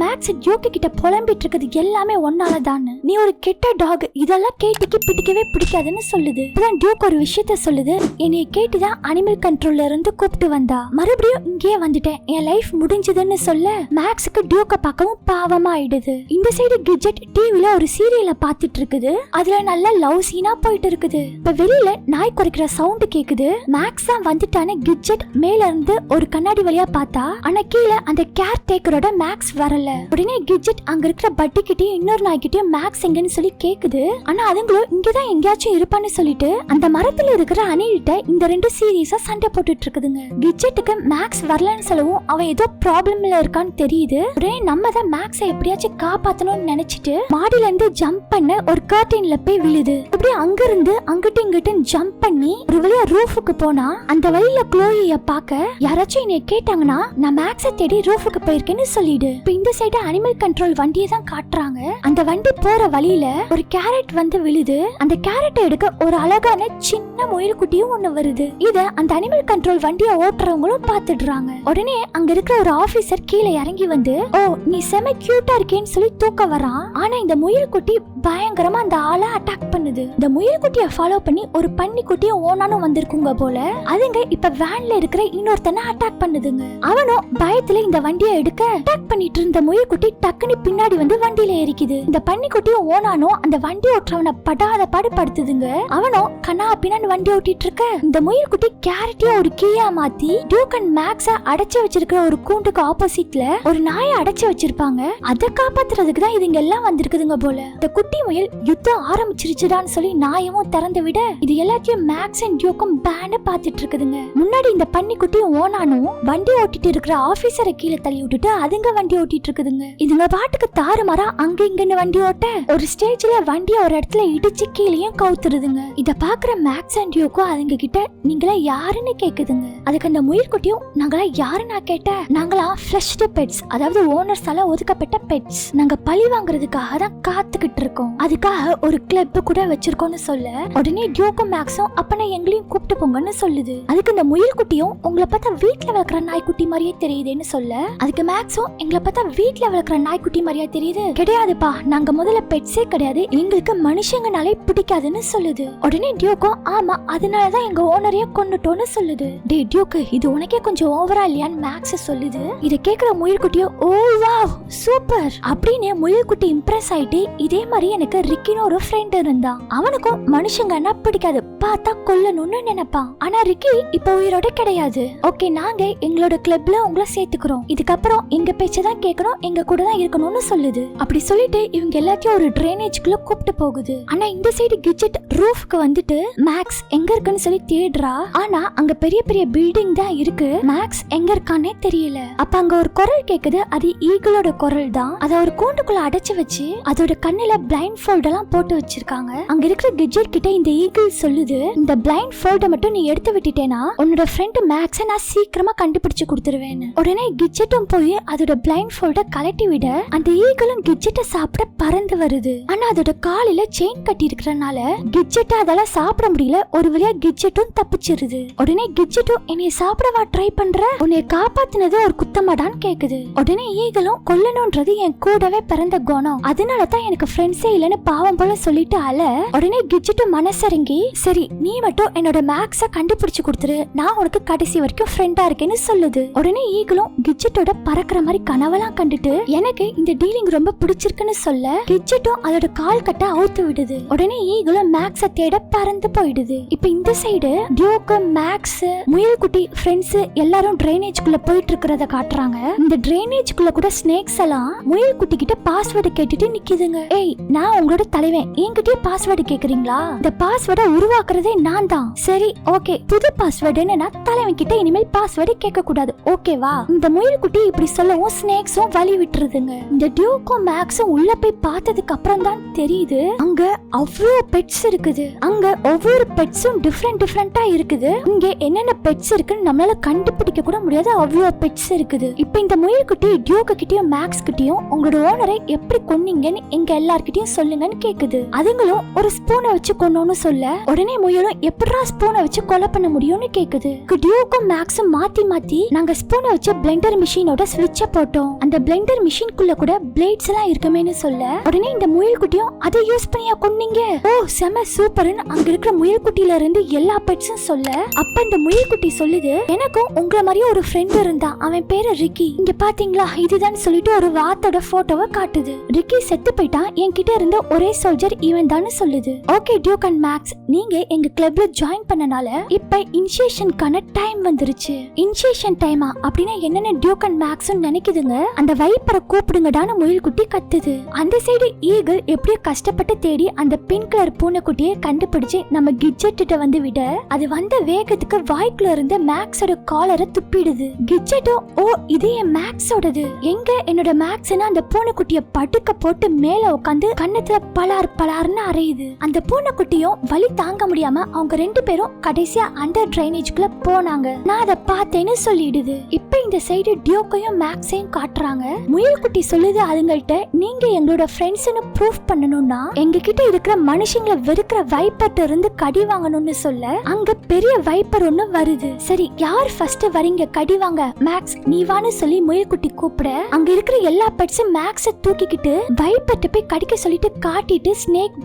Speaker 1: மேக்ஸ் டியூக்கு கிட்ட புலம்பிட்டு இருக்குது எல்லாமே ஒன்னாலதான், நீ ஒரு கெட்ட டாக், இதெல்லாம் கேட்டிக்கு பிடிக்கவே பிடிக்காதுன்னு சொல்லுது. இப்பதான் டியூக் ஒரு விஷயத்த சொல்லுது, என்னைய கேட்டுதான் அனிமல் கண்ட்ரோல்ல இருந்து கூப்பிட்டு வந்தா, மறுபடியும் இங்கே வந்துட்டேன், என் லைஃப் முடிஞ்சதுன்னு சொல்ல மேக்ஸுக்கு டியூக்க பார்க்கவும் பாவமா ஆயிடுது. இந்த சைடு கிட்ஜெட் டிவில ஒரு சீரியலை பாத்துட்டு இருக்குது. அதுல நல்ல லவ் சீனா போயிட்டு இருக்குது. இப்ப வெளியில நாய் குறைக்கிற சவுண்ட் கேக்குது. மேக்ஸ் தான் வந்துட்டான்னு கிட்ஜெட் மேல இருந்து ஒரு கண்ணாடி வழியா பார்த்தா, ஆனா கீழே அந்த கேர் டேக்கரோட மேக்ஸ் வரல. உடனே கிட்ஜெட் அங்க இருக்கிற பட்டி கிட்டயும் இன்னொரு நாய் கிட்டயும் மேக்ஸ் எங்கன்னு சொல்லி கேக்குது. ஆனா அதுங்களும் இங்கதான் எங்கேயாச்சும் இருப்பான்னு சொல்லிட்டு அந்த மரத்துல இருக்கிற அணில்கிட்ட இந்த 2 சீரியஸா சண்டை போட்டுட்டு இருக்குதுங்க. கிட்ஜெட்டுக்கு மேக்ஸ் வரலன்னு சொல்லவும் அவன் ஏதோ ப்ராப்ளம்ல இருக்கான்னு தெரியுது. உடனே நம்ம தான் மேக்ஸை எப்படியாச்சும் காப்பாத்தணும்னு நினைச்சிட்டு மாடியில இருந்து ஜம்ப் பண்ண ஒரு கர்டைன்ல போய் விழுது. அப்படியே அங்க இருந்து அங்கிட்டு இங்கிட்டு ஜம்ப் பண்ணி ஒரு வழியா ரூஃபுக்கு போனா அந்த வழியில க்ளோயிய பார்க்க யாராச்சும் என்னைய கேட்டாங்கன்னா நான் மேக்ஸை தேடி ரூஃபுக்கு போயிருக்கேன்னு சொல்லிடு. இப்ப இந்த சைடு அனிமல் கண்ட்ரோல் வண்டியை தான் காட்டுறாங்க. அந்த வண்டி போற வழியில ஒரு கேரட் வந்து விழுது. அந்த கேரட்டை எடுக்க ஒரு அழகான சின்ன முயல் குட்டியும் ஒண்ணு வருது. இத அந்த அனிமல் கண்ட்ரோல் வண்டியை ஓட்டுறவங்களும் பாத்துடுறாங்க. உடனே அங்க இருக்கிற ஒரு ஆபீசர் கீழே இறங்கி வந்து, ஓ நீ செம கியூட்டா இருக்கேன்னு சொல்லி தூக்க வரான். ஆனா இந்த முயல் குட்டி பயங்கரமா அந்த ஆளை அட்டாக் பண்ணுது. இந்த முயல் குட்டியை ஃபாலோ பண்ணி ஒரு பன்னி குட்டியும் ஓனானும் வந்திருக்குங்க போல. அதுங்க இப்ப வேன்ல இருக்கிற இன்னொருத்தனை அட்டாக் பண்ணுதுங்க. அவனும் பயத்துல இந்த வண்டியை எடுக்க அட்டாக் பண்ணிட்டு இருந்த முயல் குட்டி டக்குனு பின்னாடி வந்து வண்டியில ஏறிக்குது. இந்த பன்னி குட்டியும் ஓனானும் அந்த வண்டி ஓட்டுறவனை படாத பாடு படுத்துதுங்க. அவனும் கண்ணா பின்னாடி வண்டி ஓட்டிட்டு இருக்க இந்த முயல் குட்டி கேரட்டியா ஒரு கீயா மாத்தி டியூக் அண்ட் மேக்ஸ அடைச்சு வச்சிருக்கிற ஒரு கூண்டுக்கு ஆப்போசிட்ல ஒரு நாயை அடைச்சு வச்சிருப்பாங்க. அதை காப்பாத்துறதுக்கு தான் இதுங்க எல்லாம் வந்திருக்குதுங்க போல. இந்த குட்டி முயல் யுத்தம் ஆரம்பிச்சிருச்சுடான்னு சொல்லி நாயமும் திறந்து விட இது எல்லாத்தையும் மேக்ஸ் அண்ட் டியூக்கும் பேன பாத்துட்டு இருக்குதுங்க. முன்னாடி இந்த பன்னி குட்டியும் ஓனானும் வண்டி ஓட்டிட்டு இருக்கிற ஆபீசரை கீழே தள்ளி விட்டுட்டு அதுங்க வண்டி ஓட்டிட்டு இருக்குதுங்க. இதுங்க பாட்டுக்கு தாறுமாறா அங்க இங்கன்னு வண்டி ஓட்ட ஒரு ஸ்டேஜ்ல வண்டிய ஒரு இடத்துல இடிச்சு கீழேயும் கவுத்துருதுங்க. இத பாக்குற மேக்ஸ் அண்ட் டியூக்கும் அதுங்க கிட்ட நீங்களா யாருன்னு கேக்குதுங்க. அதுக்கு அந்த முயற்குட்டியும் நாங்களா யாரு நான் கேட்டேன், நாங்களா ஃப்ளஷ்டு பெட்ஸ், அதாவது ஓனர்ஸால ஒதுக்கப்பட்ட பெட்ஸ், நாங்க பழி வாங்குறதுக்காக தான் காத்துக்கிட்டு இருக்கோம், அதுக்காக ஒரு கிளப் கூட வச்சிருக்கோம்னு சொல்ல உடனே டியூக்கும் மேக்ஸும் அப்பனா எங்களையும் கூப்பிட்டு போங்கன்னு சொல்லுது. அதுக்கு இந்த முயல்குட்டியும் உங்களை பார்த்தா வீட்டுல வளர்க்குற நாய்க்குட்டி மாதிரியே தெரியுதுன்னு சொல்ல அதுக்கு மேக்ஸும் எங்களை பார்த்தா வீட்டுல வளர்க்குற நாய்க்குட்டி மாதிரியா தெரியுது, கிடையாதுப்பா நாங்க முதல்ல பெட்ஸே கிடையாது, எங்களுக்கு மனுஷங்கனாலே பிடிக்காதுன்னு சொல்லுது. உடனே டியூக்கும் ஆமா அதனாலதான் எங்க ஓனரையே கொன்னுட்டோன்னு சொல்லுது. டே டியூக்கு இது உனக்கே கொஞ்சம் ஓவரா இல்லையான்னு மேக்ஸ் சொல்லுது. இத கேக்குற முயல்குட்டியோ ஓ வாவ் சூப்பர் அப்படின்னு முயல்குட்டி இம்ப்ரெஸ் ஆயிட்டு இதே மாதிரி எனக்கு ரிக்கின்னு ஒரு ஃப்ரெண்ட் இருந்தான், அவனுக்கும் மனுஷங்கன்னா பிடிக்காது, பார்த்தா கொல்லணும்னு நினைப்பான். ஆனா ரிக்கி இப்ப உயிரோட கிடையாது. ஓகே நாங்க எங்களோட கிளப்ல உங்களை சேர்த்துக்கிறோம், இதுக்கப்புறம் எங்க பேச்சதான் கேட்கணும், எங்க கூட தான் இருக்கணும்னு சொல்லுது. அப்படி சொல்லிட்டு இவங்க எல்லாத்தையும் ஒரு ட்ரைனேஜ்க்குள்ள கூப்பிட்டு போகுது. ஆனா இந்த சைடு கிட்ஜெட் ரூஃப்க்கு வந்துட்டு மேக்ஸ் எங்க இருக்குன்னு சொல்லி தேடுறா. ஆனா அங்க பெரிய பெரிய பில்டிங் தான் இருக்கு, மேக்ஸ் எங்க இருக்கானே தெரியல. அப்ப அங்க ஒரு குரல் கேக்குது, அது ஈகிளோட குரல் தான். அத ஒரு கூண்டுக்குள்ள அடைச்சு வச்சு அதோட கண்ணுல பிளைண்ட் ஃபோல்ட் எல்லாம் போட்டு வச்சிருக்காங்க. அங்க இருக்கிற கிட்ஜெட் கிட்ட இந்த ஈகிள் சொல்லுது, இந்த பிளைண்ட் ஃபோல்ட மட்டும் நீ எடுத்து விட்டுட்டேனா உன்னோட ஃப்ரெண்ட் மேக்ஸ நான் சீக்கிரமா கண்டுபிடிச்சு கொடுத்துருவேன்னு. உடனே கிட்ஜெட்டும் போய் அதோட பிளைண்ட் ஃபோல்ட கலட்டி விட அந்த ஈகிளும் கிட்ஜெட்டை சாப்பிட பறந்து வருது. ஆனா அதோட காலில செயின் கட்டி இருக்கறனால கிட்ஜெட் அதால சாப்பிட முடியல. ஒரு வழியா கிட்ஜெட்டும் தப்பிச்சிருது. உடனே கிட்ஜெட்டும் என்னைய சாப்பிடவா ட்ரை பண்ற, உன்னைய காப்பாத்தினது ஒரு குத்தமாடான்னு கேக்குது. உடனே ஈகிளும் கொல்லணும்ன்றது என் கூடவே பிறந்த குணம், அதனாலதான் எனக்கு ஃப்ரெண்ட்ஸே இல்லன்னு பாவம் போல சொல்லிட்டு அல. உடனே கிட்ஜெட்டும் மனசரங்கி சரி நீ மட்டும் என்னோட மேக்ஸ கண்டுபிடிச்சு கொடுத்துரு, நான் உனக்கு கடைசி வரைக்கும் ஃப்ரெண்டா இருக்கேன்னு சொல்லுது. உடனே ஈகிளும் கிட்ஜெட்டோட பறக்கிற மாதிரி கனவெல்லாம் கண்டுட்டு எனக்கு இந்த டீலிங் ரொம்ப பிடிச்சிருக்குன்னு சொல்ல கிட்ஜெட்டும் அதோட கால் கட்ட அவுத்து விடுது. உடனே ஈகிளும் மேக்ஸ தேட பறந்து போயிடுது. இப்ப இந்த சைடு டியூக் மேக்ஸ் முயல்குட்டி ஃப்ரெண்ட்ஸ் எல்லாரும் ட்ரைனேஜ்க்குள்ள போயிட்டு இருக்கிறத காட்டுறாங்க. இந்த ட்ரைனேஜ்க்குள்ள கூட ஸ்னேக்ஸ் எல்லாம் முயல்குட்டி கிட்ட பாஸ்வேர்டு கேட்டுட்டு நிக்குதுங்க. ஏய் நான் உங்களோட தலைவன், என்கிட்டயே பாஸ்வேர்டு கேக்குறீங்களா, இந்த பாஸ்வேர்டை உருவாக்க பாக்குறதே நான் தான். சரி ஓகே, புது பாஸ்வேர்டு என்னன்னா தலைவன் கிட்ட இனிமேல் பாஸ்வேர்டு கேட்க கூடாது, ஓகேவா? இந்த முயல்குட்டி இப்படி சொல்லவும் ஸ்னேக்ஸும் வலி விட்டுருதுங்க. இந்த டியூக்கும் மேக்ஸும் உள்ள போய் பார்த்ததுக்கு அப்புறம் தான் தெரியுது அங்க அவ்வளோ பெட்ஸ் இருக்குது. அங்க ஒவ்வொரு பெட்ஸும் டிஃப்ரெண்டா இருக்குது. இங்க என்னென்ன பெட்ஸ் இருக்குன்னு நம்மளால கண்டுபிடிக்க கூட முடியாது, அவ்வளோ பெட்ஸ் இருக்குது. இப்ப இந்த முயல்குட்டி டியூக்கு கிட்டயும் மேக்ஸ் கிட்டயும் உங்களோட ஓனரை எப்படி கொன்னீங்கன்னு எங்க எல்லார்கிட்டயும் சொல்லுங்கன்னு கேக்குது. அதுங்களும் ஒரு ஸ்பூனை வச்சு கொன்னோன்னு சொல்ல உடனே முயலும் எப்படா ஸ்பூனை வச்சு கொலை பண்ண முடியும்னு கேக்குது. டியூக்கும் மேக்ஸும் மாத்தி நாங்க ஸ்பூனை வச்சு பிளெண்டர் மிஷினோட ஸ்விட்ச போட்டோம், அந்த பிளெண்டர் மிஷின்குள்ள கூட பிளேட்ஸ் எல்லாம் இருக்குமேன்னு சொல்ல உடனே இந்த முயல்குட்டியும் அதை யூஸ் பண்ணியா கொன்னீங்க, ஓ செம சூப்பர்னு அங்க இருக்கிற முயல்குட்டியில இருந்து எல்லா பெட்ஸும் சொல்ல அப்ப இந்த முயல்குட்டி சொல்லுது, எனக்கும் உங்களை மாதிரியே ஒரு ஃப்ரெண்ட் இருந்தான், அவன் பேரு ரிக்கி, இங்க பாத்தீங்களா இதுதான் சொல்லிட்டு ஒரு வாத்தோட போட்டோவை காட்டுது. ரிக்கி செத்து போயிட்டான், என்கிட்ட இருந்த ஒரே சோல்ஜர் இவன் தான் சொல்லுது. ஓகே டியூக் அண்ட் மேக்ஸ், நீங்க எங்க கிளப்ல ஜாயின் பண்ணனால இப்ப இனிஷியேஷனுக்கான டைம் வந்துருச்சு. இனிஷியேஷன் டைமா அப்படின்னா என்னன்னு டியூக் அண்ட் மேக்ஸும் நினைக்குதுங்க. அந்த வைப்பரை கூப்பிடுங்கடான்னு முயல்குட்டி கத்துது. அந்த சைடு ஈகிள் எப்படியோ கஷ்டப்பட்டு தேடி அந்த பிங்க் கலர் பூனைக்குட்டியை கண்டுபிடிச்சு நம்ம கிட்ஜெட் கிட்ட வந்து விட அது வந்த வேகத்துக்கு வாய்க்குள்ள இருந்த மேக்ஸோட காலரை துப்பிடுது. கிட்ஜெட்டும் ஓ இது என் மேக்ஸோடது, எங்க என்னோட மேக்ஸ்னா அந்த பூனைக்குட்டிய படுக்க போட்டு மேல உட்காந்து கண்ணத்துல பலார்னு அரையுது. அந்த பூனைக்குட்டியும் வலி தாங்க முடியாம அவங்க ரெண்டு பேரும் கடைசியா அண்டர் டிரைனேஜ்குள்ள போனாங்க, நான் அதை பார்த்தேன்னு சொல்லிடுது. இப்ப இந்த சைடு டியூக்கையும் மேக்ஸையும் காட்டுறாங்க. முயல்குட்டி சொல்லுது அதுங்கள்ட்ட, நீங்க எங்களோட ஃப்ரெண்ட்ஸ்னு ப்ரூஃப் பண்ணணும்னா எங்க கிட்ட இருக்கிற மனுஷங்களை வெறுக்கிற வைப்பர்ட்ட இருந்து கடி வாங்கணும்னு சொல்ல அங்க பெரிய வைப்பர் ஒண்ணு வருது. சரி யார் ஃபர்ஸ்ட் வரீங்க கடி வாங்க, மேக்ஸ் நீ வான்னு சொல்லி முயல்குட்டி கூப்பிட அங்க இருக்கிற எல்லா பெட்ஸும் மேக்ஸ தூக்கிக்கிட்டு வைப்பர்ட்ட போய் கடிக்க சொல்லிட்டு காட்டிட்டு ஸ்னேக்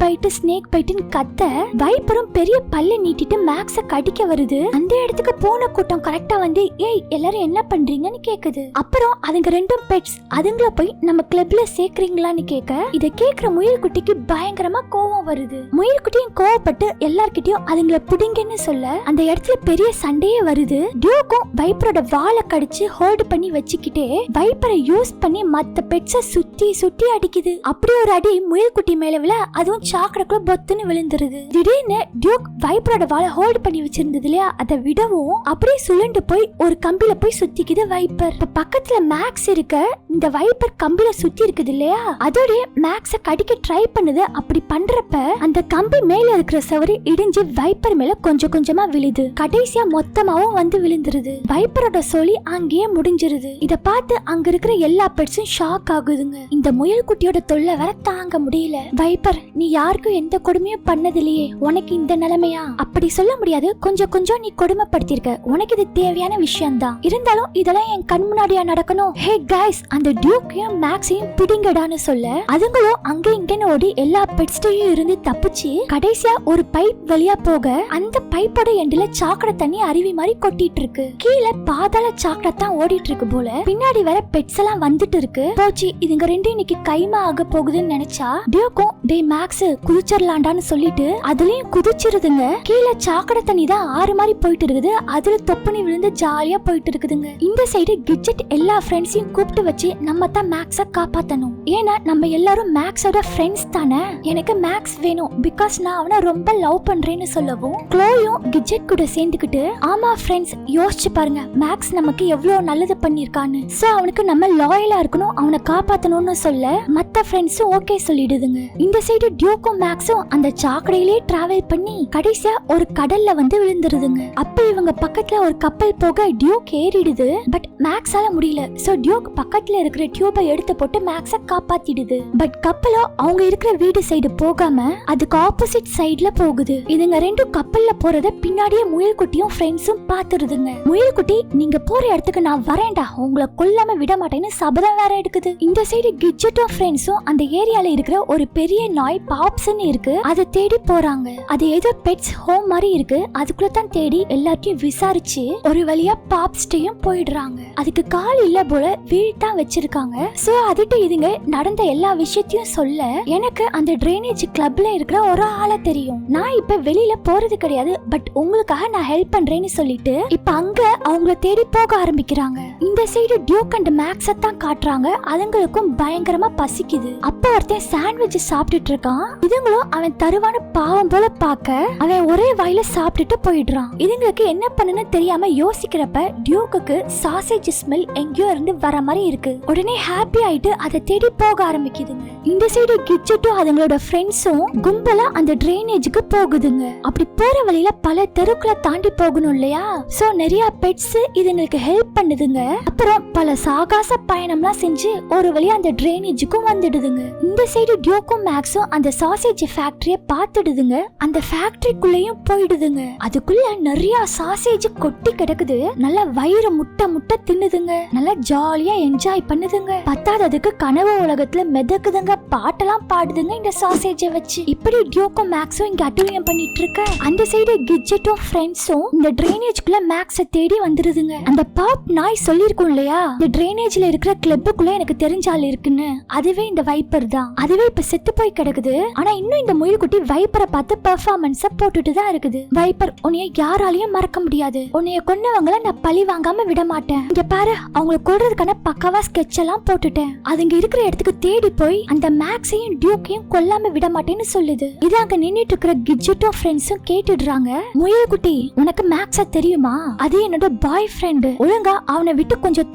Speaker 1: பைட்னு கத்த வைப்பரும் பெரிய பல்ல நீட்டிட்டு மேக்ஸ கடிக்க வருது. அந்த இடத்துக்கு போன கூட்டம் கரெக்டா வந்து ஏய் எல்லாரும் என்ன பண்றீங்கன்னு கேக்குது. அப்புறம் அதுங்க ரெண்டும் பெட்ஸ் அதுங்கள போய் நம்ம கிளப்ல சேர்க்கறீங்களான்னு கேட்க இத கேக்குற முயல்குட்டிக்கு பயங்கரமா கோவம் வருது. முயல்குட்டியும் கோவப்பட்டு எல்லார்கிட்டயும் அதுங்கள புடிங்கன்னு சொல்ல அந்த இடத்துல பெரிய சண்டையே வருது. டியூக்கும் வைப்பரோட வாலை கடிச்சு ஹோல்ட் பண்ணி வச்சுக்கிட்டே வைப்பரை யூஸ் பண்ணி மத்த பெட்ஸ சுத்தி அடிக்குது. அப்படி ஒரு அடி முயல்குட்டி மேல விழ அதுவும் சாக்கடைக்குள்ள பொத்துன்னு விழுந்துருது. திடீர்னு டியூக் வைப்பரோட வாலை ஹோல்ட் பண்ணி வச்சிருந்தது இல்லையா அதை விடவும் அப்படியே சுழண்டு போய் ஒரு கம்பில போய் சுத்திக்குது வைப்பர். இப்ப பக்கத்துல மேக்ஸ் இருக்க இந்த வைப்பர் கம்பில சுத்தி இருக்குது இல்லையா அதோட மேக்ஸ கடிக்க ட்ரை பண்ணுது. அப்படி பண்றப்ப அந்த கம்பி மேல இருக்கிற சவறு இடிஞ்சு வைப்பர் மேல கொஞ்சமா விழுது. கடைசியா மொத்தமாவும் வந்து விழுந்துருது. வைப்பரோட சொல்லி அங்கேயே முடிஞ்சிருது. இத பார்த்து அங்க இருக்கிற எல்லா பெட்ஸும் ஷாக் ஆகுதுங்க. இந்த முயல்குட்டியோட தொல்லை வர தாங்க முடியல. வைப்பர் நீ யாருக்கும் எந்த கொடுமையும் பண்ணதில்லையே, உனக்கு இந்த நிலைமையா? அப்படி சொல்ல முடியாது, கொஞ்சம் நீ கொடுமைப்படுத்திருக்க, உனக்கு இது தேவையான விஷயம் தான், இருந்தாலும் இதெல்லாம் என் கண் முன்னாடியா நடக்கணும்? ஹே கைஸ் அந்த டியூக்கையும் மேக்ஸையும் பிடிங்கடான்னு சொல்ல அதுங்களும் அங்க இங்கன்னு ஓடி எல்லா பெட்ஸ்டையும் இருந்து தப்பிச்சு கடைசியா ஒரு பைப் வழியா போக அந்த பைப்போட எண்டுல சாக்கடை தண்ணி அருவி மாதிரி கொட்டிட்டு இருக்கு. கீழே பாதாள சாக்கடை தான் ஓடிட்டு இருக்கு போல. பின்னாடி வர பெட்ஸ் எல்லாம் வந்துட்டு இருக்கு. போச்சு இதுங்க ரெண்டும் இன்னைக்கு கைமா ஆக போகுதுன்னு நினைச்சா டியூக்கும் டே மேக்ஸ் குதிச்சிடலாண்டான்னு சொல்லிட்டு அதுலயும் குதிச்சிருதுங்க. கீழே சாக்கடை தண்ணி தான் ஆறு மாதிரி போயிட்டு இருக்குது, அதுல தொப்பனி விழுந்து ஜாலியா போயிட்டு இருக்குதுங்க. இந்த சைடு கிட்ஜெட் எல்லா ஃப்ரெண்ட்ஸையும் கூப்பிட்டு வச்சு நம்ம தான் மேக்ஸ காப்பாத்தணும், ஏன்னா நம்ம எல்லாரும் மேக்ஸோட ஃப்ரெண்ட்ஸ் தானே, எனக்கு மேக்ஸ் வேணும் பிகாஸ் நான் அவனை ரொம்ப லவ் பண்றேன்னு சொல்லவும் க்ளோயும் கிட்ஜெட் கூட சேர்ந்துக்கிட்டு ஆமா ஃப்ரெண்ட்ஸ் யோசிச்சு பாருங்க மேக்ஸ் நமக்கு எவ்வளவு நல்லது பண்ணிருக்கான்னு, சோ அவனுக்கு நம்ம லாயலா இருக்கணும், அவனை காப்பாத்தணும்னு சொல்ல மத்த ஃப்ரெண்ட்ஸும் ஓகே சொல்லிடுதுங்க. இந்த சைடு டியூக்கும் மேக்ஸும் அந்த சாக்கடையிலே டிராவல் பண்ணி கடைசியா ஒரு கடல்ல வந்து விழுந்துருதுங்க. அப்ப இவங்க பக்கத்துல ஒரு கப்பல் போக டியூக் ஏறிடுது. பட் மேக்ஸால முடியல. சோ டியூக் பக்கத்துல இருக்கிற டியூபை எடுத்து போட்டு மேக்ஸ காப்பாத்திடுது. பட் கப்பலோ அவங்க இருக்கிற வீடு சைடு போகாம அதுக்கு ஆப்போசிட் சைடுல போகுது. இதுங்க ரெண்டும் கப்பல்ல போறத பின்னாடியே முயல்குட்டியும் ஃப்ரெண்ட்ஸும் பாத்துருதுங்க. முயல்குட்டி நீங்க போற இடத்துக்கு நான் வரேன்டா, உங்களை கொல்லாம விட மாட்டேன்னு சபதம் வேற எடுக்குது. இந்த சைடு கிட்ஜெட்டும் ஃப்ரெண்ட்ஸும் அந்த ஏரியால இருக்கிற ஒரு பெரிய நாய் பாப்ஸ்ன்னு இருக்கு அதை தேடி போறாங்க. அது ஏதோ பெட்ஸ் ஹோம் மாதிரி இருக்கு, அதுக்குள்ள தான் தேடி எல்லாத்தையும் விசாரிச்சு ஒரு வழியா பாப்ஸ்டையும் போயிடுறாங்க. அதுக்கு கால் இல்ல போல வீழ்தான் வச்சிருக்காங்க. சோ அதுட்டு இதுங்க நடந்த எல்லா விஷயத்தையும் சொல்ல எனக்கு அந்த டிரைனேஜ் கிளப்ல இருக்கிற ஒரு ஆளை தெரியும். நான் இப்ப வெளியில போறது கிடையாது, பட் உங்களுக்காக நான் ஹெல்ப் பண்றேன்னு சொல்லிட்டு இப்ப அங்க அவங்கள தேடி போக ஆரம்பிக்கிறாங்க. இந்த சைடு டியூக் அண்ட் மேக்ஸ தான் காட்டுறாங்க. அதுங்களுக்கும் பயங்கரமா பசிக்குது. அப்ப ஒருத்தன் சாண்ட்விச் சாப்பிட்டுட்டு இருக்கான். இதுங்களும் அவன் தருவான பாவம் போல பாக்க அவன் ஒரே வாயில சாப்பிட்டுட்டு போயிடுறான். இதுங்களுக்கு என்ன பண்ணுன்னு தெரியாம யோசிக்கிறப்ப டியூக்கு சாசேஜ் ஸ்மெல் எங்கேயோ இருந்து வர மாதிரி இருக்கு. உடனே ஹாப்பி ஆயிட்டு அதை தேடி போக ஆரம்பிக்குதுங்க. இந்த சைடு கிட்ஜெட்டும் அதுங்களோட ஃப்ரெண்ட்ஸும் கும்பலா அந்த டிரைனேஜுக்கு போகுதுங்க. அப்படி போற வழியில பல தெருக்களை தாண்டி போகணும் இல்லையா? சோ நிறைய பெட்ஸ் இதுங்களுக்கு ஹெல்ப் பண்ணுதுங்க. அப்புறம் பல சாகச பயணம்லாம் செஞ்சு ஒரு வழியா அந்த டிரைனேஜுக்கும் வந்துடுதுங்க. இந்த சைடு டியூக்கும் மேக்ஸும் அந்த சாசேஜ் ஃபேக்டரிய பார்த்துடுதுங்க. அந்த ஃபேக்டரிக்குள்ளேயும் போயிடுதுங்க. அதுக்குள்ள நிறைய சாசேஜ் கொட்டி கிடக்குது. நல்லா வயிறு முட்டை முட்டை தின்னுதுங்க. நல்லா ஜாலியா என்ஜாய் பண்ணுதுங்க. பத்தாததுக்கு கனவு உலகத்துல மிதக்குதுங்க. பாட்டெல்லாம் பாடுதுங்க இந்த சாசேஜை வச்சு. இப்படி டியூக்கும் மேக்ஸும் இங்க அட்டூழியம் பண்ணிட்டு இருக்க அந்த சைடு கிட்ஜெட்டும் ஃப்ரெண்ட்ஸும் இந்த டிரைனேஜ்குள்ள மேக்ஸ தேடி வந்துருதுங்க. அந்த பாப் நாய் சொல்லிருக்கும் இல்லையா, இந்த டிரைனேஜ்ல இருக்கிற கிளப்புக்குள்ள எனக்கு தெரிஞ்ச ஆள் இருக்குன்னு. அதுவே இந்த வைப்பர் தான். அதுவே இப்ப செத்து போய் கிடக்குது. ஆனா இன்னும் இந்த முயல்குட்டி வைப்பரை பார்த்து பெர்ஃபார்மன்ஸ போட்டுட்டு தான் இருக்குது. வைப்பர், உன்னைய யாராலையும் மறக்க முடியாது. உன்னைய கொன்னவங்களை நான் பழி வாங்காம விட மாட்டேன். இங்க பாரு, அவங்களை கொல்றதுக்கான பக்கவா ஸ்கெட்ச் எல்லாம் போட்டுட்டேன். அதுங்க இருக்கிற இடத்துக்கு தேடி போய் அந்த மேக்ஸையும் டியூக்கையும் கொல்லாம விட மாட்டேன்னு சொல்லுது. இது அங்க நின்னுட்டு இருக்கிற கிட்ஜெட்டும் ஃப்ரெண்ட்ஸும் கேட்டுடுறாங்க. முயல்குட்டி, உனக்கு மேக்ஸ தெரியுமா? அது என்னோட பாய் ஃப்ரெண்டு. ஒழுங்கா அவனை விட்டு கொஞ்சம்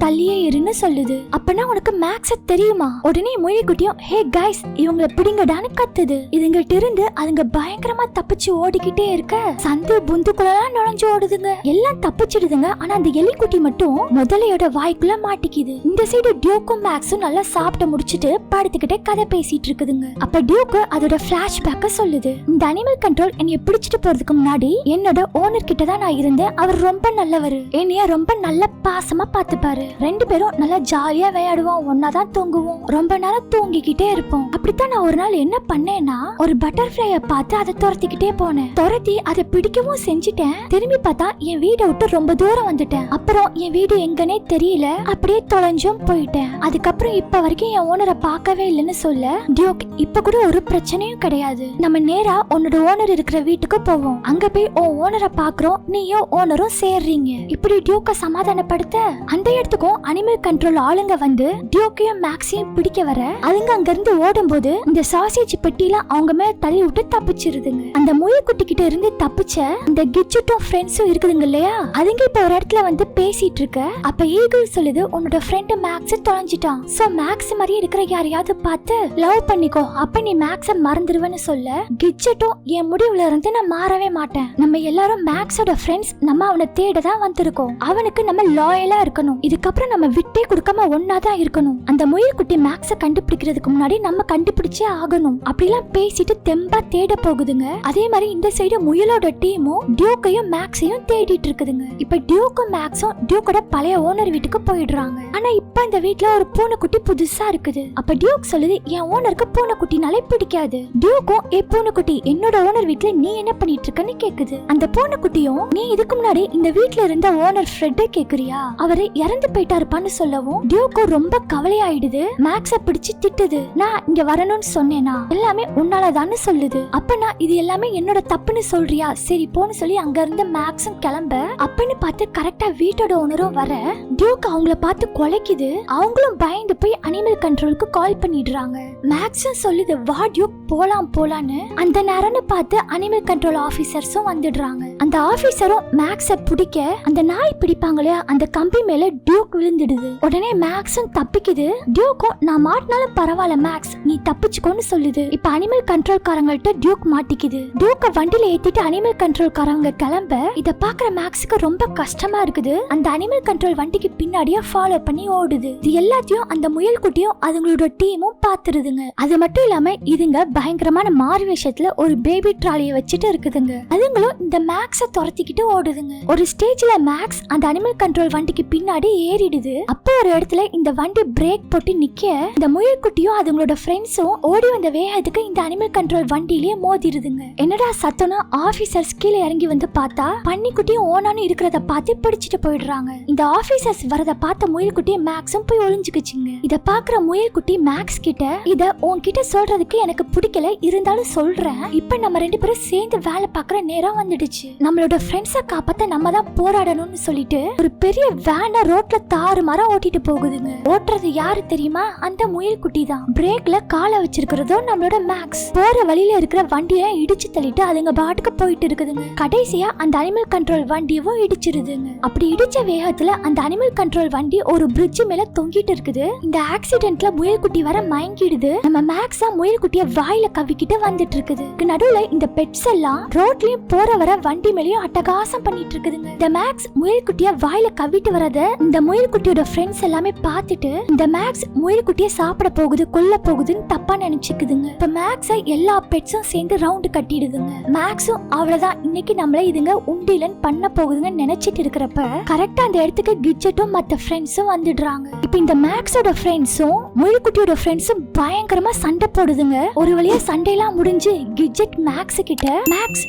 Speaker 1: தள்ளியே இருன்னு சொல்லுது. அப்பனா உனக்கு மேக்ஸ தெரியுமா? உடனே முயல்குட்டியும் ஹே கைஸ் இவங்களை பிடிங்கடான்னு கத்துது. இதுங்கிட்ட இருந்து அதுங்க பயங்கரமா தப்பிச்சு ஓடிக்கிட்டே இருக்க சந்து புந்துக்குள்ளலாம் நுழைஞ்சு ஓடுதுங்க. எல்லாம் தப்பிச்சிடுதுங்க. ஆனா அந்த எலிக்குட்டி மட்டும் முதலையோட வாய்க்குள்ள மாட்டிக்குது. இந்த சைடு டியூக்கும் மேக்ஸும் நல்லா சாப்பிட்டு முடிச்சிட்டு படுத்துக்கிட்டே கதை பேசிட்டு இருக்குதுங்க. அப்ப டியூக்கு அதோட பிளாஷ்பேக்க சொல்லுது. இந்த அனிமல் கண்ட்ரோல் என்னைய பிடிச்சிட்டு போறதுக்கு முன்னாடி என்னோட ஓனர் கிட்ட தான் நான் இருந்தேன். அவர் ரொம்ப நல்லவரு. என்னைய ரொம்ப நல்ல பாசமா பாத்துப்பாரு. ரெண்டு பேரும் நல்லா ஜாலியா விளையாடுவோம், ஒன்னாதான் தூங்குவோம், ரொம்ப நேரம் தூங்கிக்கிட்டே இருப்போம். அப்படித்தான் நான் ஒரு நாள் என்ன பண்ணேன்னா ஒரு பட்டர்ஃபிளைய பார்த்து அதை துரத்திக்கிட்டே போனேன். துரத்தி அதை பிடிக்கவும் செஞ்சுட்டேன். திரும்பி பார்த்தா என் வீடை விட்டு ரொம்ப தூரம் வந்துட்டேன். அப்புறம் என் வீடு எங்கன்னே தெரியல, அப்படியே தொலைஞ்சும் போயிட்டேன். அதுக்கப்புறம் இப்ப வரைக்கும் என் ஓனரை பார்க்கவே இல்லைன்னு சொல்ல டியூக், இப்ப கூட ஒரு பிரச்சனையும் கிடையாது. நம்ம நேரா உன்னோட ஓனர் இருக்கிற வீட்டுக்கு போவோம். அங்க போய் உன் ஓனரை பாக்குறோம், நீயும் ஓனரும் சேர்றீங்க. இப்படி டியூக்க சமாதானப்படுத்த அந்த இடத்துக்கும் அனிமல் கண்ட்ரோல் ஆளுங்க வந்து டியூக்கையும் மேக்ஸையும் பிடிக்க வர அதுங்க அங்க இருந்து ஓடும் போது இந்த சாசேஜ் பெட்டில அவங்க மேல தள்ளி விட்டு தப்பிச்சிருதுங்க. அந்த முயல்குட்டி கிட்ட இருந்து தப்பிச்ச இந்த கிட்ஜெட்டும் ஃப்ரெண்ட்ஸும் இருக்குதுங்க இல்லையா, அதுங்க இப்ப ஒரு இடத்துல வந்து பேசிட்டு இருக்க. அப்ப ஈகிள் சொல்லுது, உன்னோட ஃப்ரெண்ட் மேக்ஸ் தொலைஞ்சிட்டான். சோ மேக்ஸ் மாதிரி இருக்கிற யாரையாவது பார்த்து லவ் பண்ணிக்கோ, அப்ப நீ மேக்ஸ மறந்துடுவேன்னு சொல்ல கிட்ஜெட்டும் என் முடிவுல இருந்து நான் மாறவே மாட்டேன். நம்ம எல்லாரும் மேக்ஸோட ஃப்ரெண்ட்ஸ், நம்ம அவனை தேட தான் வந்திருக்கோம். அவனுக்கு நம்ம லாயலா இருக்கணும். இதுக்கப்புறம் நம்ம விட்டே கொடுக்காம ஒன்னாதான் இருக்கணும். அந்த முயல்குட்டி மேக்ஸ கண்டுபிடிக்கிறதுக்கு முன்னாடி நம்ம கண்டுபிடிச்சே ஆகணும். அப்படிலாம் பேசிட்டு தெம்பா தேட போகுதுங்க. அதே மாதிரி இந்த சைடு முயலோட டீமும் டியூக்கையும் மேக்ஸையும் தேடிட்டு இருக்குதுங்க. இப்ப டியூக்கும் மேக்ஸும் டியூக்கோட பழைய ஓனர் வீட்டுக்கு போயிடுறாங்க. ஆனா இப்ப அந்த வீட்ல ஒரு பூனைக்குட்டி புதுசா இருக்குது. அப்ப டியூக் சொல்லுது, என் ஓனருக்கு பூனைக்குட்டினாலே பிடிக்காது. டியூக்கும் ஏ பூனைக்குட்டி, என்னோட ஓனர் வீட்ல நீ என்ன பண்ணிட்டு இருக்கன்னு கேக்குது. அந்த பூனைக்குட்டியும், நீ இதுக்கு முன்னாடி இந்த வீட்ல இருந்த ஓனர் ஃப்ரெட்டை கேக்குறியா? அவரு இறந்து போயிட்டாருப்பான்னு சொல்லவும் டியூக்கும் ரொம்ப கவலையாயிடுது. மேக்ஸ பிடிச்சு திட்டுது. நான் இங்க வரணும்னு சொன்னேனா? எல்லாமே உன்னாலதான்னு சொல்லுது. அப்ப நான் இது எல்லாமே என்னோட தப்புன்னு சொல்றியா? சரி போன்னு சொல்லி அங்க இருந்த மேக்ஸும் கிளம்ப அப்பன்னு பார்த்து கரெக்டா வீட்டோட ஓனரும் வர டியூக் அவங்கள பார்த்து கொலைக்குது. அவங்களும் பயந்து போய் அனிமல் கண்ட்ரோலுக்கு கால் பண்ணிடுறாங்க. மேக்ஸும் சொல்லுது, வா டியூக் போலாம் போலான்னு. அந்த நேரம்னு பார்த்து அனிமல் கண்ட்ரோல் ஆபீசர்ஸும் வந்துடுறாங்க. அந்த ஆபீசரும் மேக்ஸ பிடிக்க அந்த நாய் பிடிப்பாங்களே அந்த கம்பி மேல டியூக் விழுந்துடுது. உடனே மேக்ஸும் தப்பிக்குது. டியூக்கும் நான் மாட்டினாலும் பரவாயில்ல மேக்ஸ், நீ தப்பிச்சுக்கோன்னு சொல்லுது. இப்ப அனிமல் கண்ட்ரோல் காரங்கள்ட்ட டியூக் மாட்டிக்குது. டியூக்க வண்டியில ஏத்திட்டு அனிமல் கண்ட்ரோல் காரங்க கிளம்ப இத பாக்குற மேக்ஸுக்கு ரொம்ப கஷ்டமா இருக்குது. அந்த அனிமல் கண்ட்ரோல் வண்டிக்கு பின்னாடியே ஃபாலோ பண்ணி ஓடுது. இது எல்லாத்தையும் அந்த முயல்குட்டியும் அதுங்களோட டீமும் பாத்துருதுங்க. அது மட்டும் இல்லாம இதுங்க பயங்கரமான மாறு விஷயத்துல ஒரு பேபி ட்ராலியை வச்சுட்டு இருக்குதுங்க. அதுங்களும் இந்த மேக்ஸ துரத்திக்கிட்டு ஓடுதுங்க. ஒரு ஸ்டேஜ்ல மேக்ஸ் அந்த அனிமல் கண்ட்ரோல் வண்டிக்கு பின்னாடி ஏறிடுது. அப்போ ஒரு இடத்துல இந்த வண்டி பிரேக் போட்டு நிக்க இந்த முயல்குட்டியும் அதுங்களோட ஃப்ரெண்ட்ஸும் ஓடி வந்த வேகத்துக்கு இந்த அனிமல் கண்ட்ரோல் வண்டியிலேயே மோதிடுதுங்க. என்னடா சத்தம்னா ஆபீசர்ஸ் கீழே இறங்கி வந்து பார்த்தா பன்னிக்குட்டியும் ஓனானு இருக்கிறத பார்த்து பிடிச்சிட்டு போயிடுறாங்க. இந்த ஆபீசர்ஸ் வரத பார்த்த முயல்குட்டியும் மேக்ஸும் மேக்ஸும் போய் ஒளிஞ்சுக்குச்சுங்க. இத பாக்குற முயல் குட்டி மேக்ஸ் கிட்ட இத உன்கிட்ட சொல்றதுக்கு எனக்கு பிடிக்கல, இருந்தாலும் சொல்றேன். இப்ப நம்ம 2 பேரும் சேர்ந்து வேலை பாக்குற நேரம் வந்துடுச்சு. நம்மளோட ஃப்ரெண்ட்ஸ காப்பாத்த நம்ம தான் போராடணும்னு சொல்லிட்டு ஒரு பெரிய வேனை ரோட்ல தாறுமாறா ஓட்டிட்டு போகுதுங்க. ஓட்டுறது யாரு தெரியுமா? அந்த முயல் குட்டி தான். பிரேக்ல காலை வச்சிருக்கிறதோ நம்மளோட மேக்ஸ். போற வழியில இருக்கிற வண்டியை இடிச்சு தள்ளிட்டு அதுங்க பாட்டுக்கு போயிட்டு இருக்குதுங்க. கடைசியா அந்த அனிமல் கண்ட்ரோல் வண்டியவும் இடிச்சிருதுங்க. அப்படி இடிச்ச வேகத்துல அந்த அனிமல் கண்ட்ரோல் வண்டி ஒரு பிரிட்ஜ் மேல தொங்கிட்டு இருக்குது. இந்த ஆக்சிடென்ட்ல முயல் குட்டி வர மயங்கிடுது. நம்ம மேக்ஸா முயல் குட்டிய வாயில கவ்விக்கிட்டு வந்துட்டு இருக்குது. நடுவுல இந்த பெட்ஸ் எல்லாம் ரோட்லயும் போற வர வண்டி மேலயும் அட்டகாசம் பண்ணிட்டு இருக்குதுங்க. இந்த மேக்ஸ் முயல் குட்டிய வாயில கவ்விட்டு வரத இந்த முயல் குட்டியோட ஃப்ரெண்ட்ஸ் எல்லாமே பார்த்துட்டு இந்த மேக்ஸ் முயல் குட்டிய சாப்பிட போகுது, கொல்ல போகுதுன்னு தப்பா நினைச்சுக்குதுங்க. இப்ப மேக்ஸ எல்லா பெட்ஸும் சேர்ந்து ரவுண்டு கட்டிடுதுங்க. மேக்ஸும் அவ்வளவுதான், இன்னைக்கு நம்மள இதுங்க உண்டிலன் பண்ண போகுதுன்னு நினைச்சிட்டு இருக்கிறப்ப கரெக்டா அந்த இடத்துக்கு கிட்ஜெட்டும் மத்த ஃப்ரெண்ட்ஸும் வந்துடுறாங்க. இப்ப இந்த மேக்ஸோட ஃப்ரெண்ட்ஸும் முயல் குட்டியோட ஃப்ரெண்ட்ஸும் பயங்கரமா சண்டை போடுதுங்க. ஒரு வழியா சண்டையெல்லாம் முடிஞ்சு கிட்ஜெட் மேக்ஸ் கிட்ட மேக்ஸ்